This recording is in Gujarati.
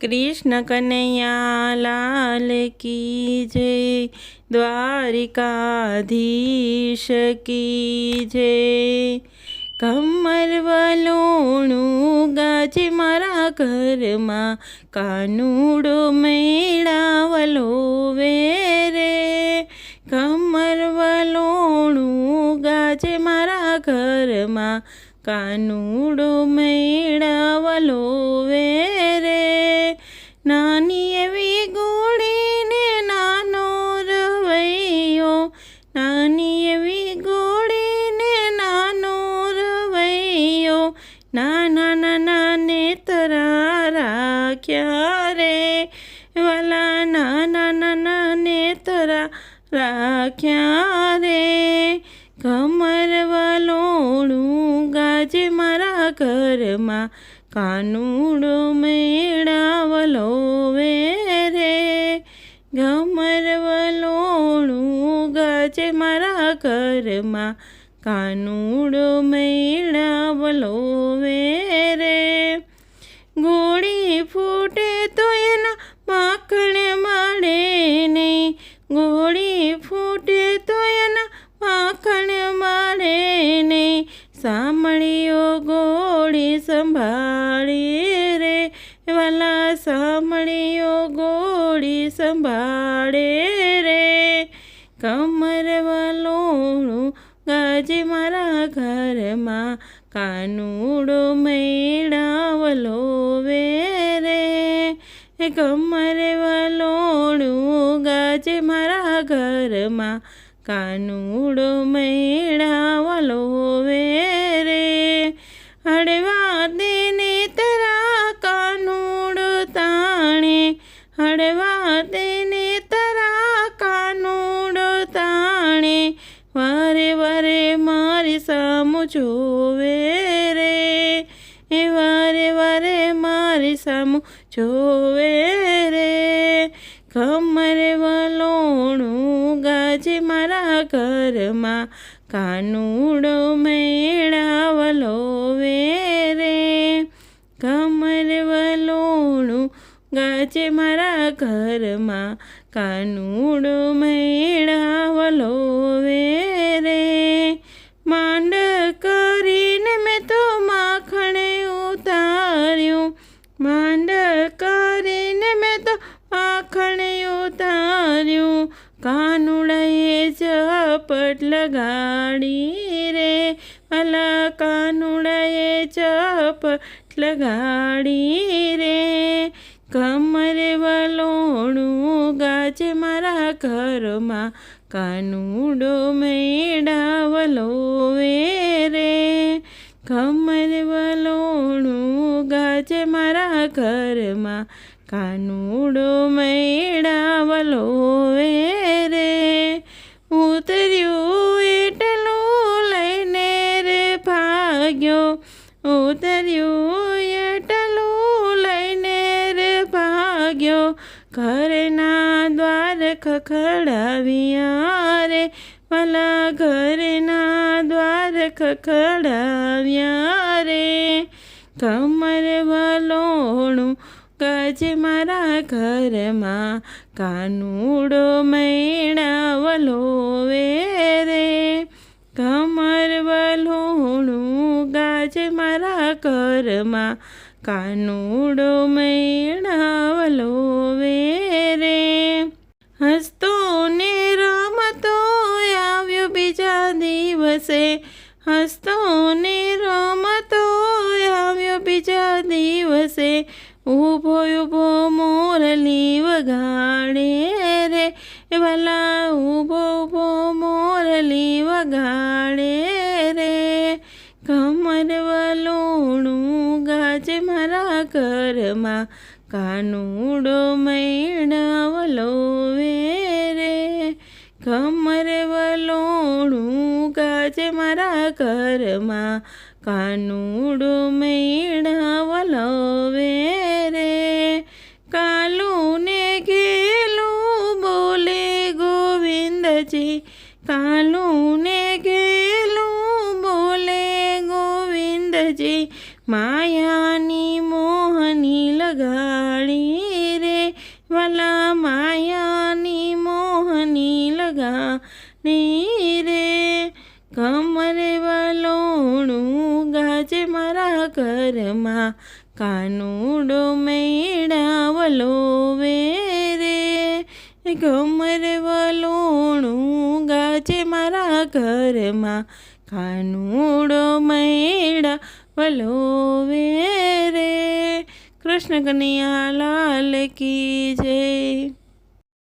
कृष्ण कन्हैया लाल की जय, द्वारिकाधीश की जय। कमर वलोणुं गाजे मारा घरमां, कानूड़ो मेळावलो वेरे। कमर वलोणुं गाजे मारा घरमां, कानूड़ो मेळावलो वेरे। नानी एवी गोड़ी ने नानो रवैयो, नानी एवी गोड़ी ने नानो रवैयो, नाना नाना नेतरा राख्या रे वाला, नाना नाना नेतरा राख्या रे। कमर वलोणुं गाजे मारा घरमां, कानूड़ो मेळावलो वेरे। कमर वलोणुं गाजे मारा घरमां, कानूड़ो मेळावलो वेरे। गोड़ी फूटे तो एना माखण मळे नहीं, गोड़ी फूटे तो एना माखण मळे नहीं। सामळियो गोड़ी संभाळी रे वाला, सामळियो गोड़ी संभाळे रे। कमर वलोणुं गाजे मारा घरमां, कानूड़ो मेळावलो वेरे। कमर वलोणुं गाजे मारा घरमां, कानूड़ो मेळावलो वेरे। हड़वा देने तरा कानूड़ो ताणे, हड़वा देने तरा कानूड़ो ताणे। वारे वारे मारी सामु जोवे रे, वारे वारे मारी सामु जोवे रे। कमर वलोणुं गाजे मारा घरमां, कानूड़ो मेळावलो वेरे। कमर वलोणुं गाजे मारा घरमां, कानूड़ो मेळावलो वेरे। માંડ કરીને મેં તો માખણ ઉતાર્યું, માંડ કરીને મેં તો માખણ ઉતાર્યું। કાનુડાએ ઝપટ લગાડી રે વાલા, કાનુડાએ ઝપટ લગાડી રે। કમર વલોણું ગાજે મારા ઘરમાં, કાનુડો મેળાવલો વેરે। કમર વલોણું ગાજે મારા ઘરમાં, કાનુડો મેળાવલો વેરે। ઉતર્યું એટલું લઈને રે ભાગ્યો, ઉતર્યું એટલું લઈને રે ભાગ્યો। ઘરના દ્વાર ખખડાવ્યા રે વાલા, ઘરના દ્વાર ખખડાવ્યા રે। કમર વલોણું ગાજે મારા ઘરમાં, કાનુડો મેળાવલો વેરે। કમર વલોણું ગાજે મારા ઘરમાં, કાનુડો મેળાવલો વેરે। હસતો ને રમતો આવ્યો બીજા દિવસે, હસતો ને રમતો આવ્યો બીજા દિવસે। ઊભો ઊભો મોરલી વગાડે રે વાલા, ઊભો ઊભો મોરલી વગાડે રે। કમર વલોણું ગાજે મારા ઘરમાં, કાનુડો મેળાવલો વેરે। કમર વલોણું ગાજે મારા ઘરમાં, કાનુડો મેળાવલો વેરે। કાલું ને ઘેલું બોલે ગોવિંદજી, કાલું ને ઘેલું બોલે ગોવિંદજી। માયાની મોહની લગાડી લગાણી રે વાલા માયાની મોહની લગાણી રે કમરે વલોણું ગાજે મારા ઘરમાં કાનુડો મેળાવલો વે રે કમરે વલોણું ગાજે મારા ઘરમાં કાનુડો મેળાવલો વે રે. કૃષ્ણ કનૈયા લાલ કી જય.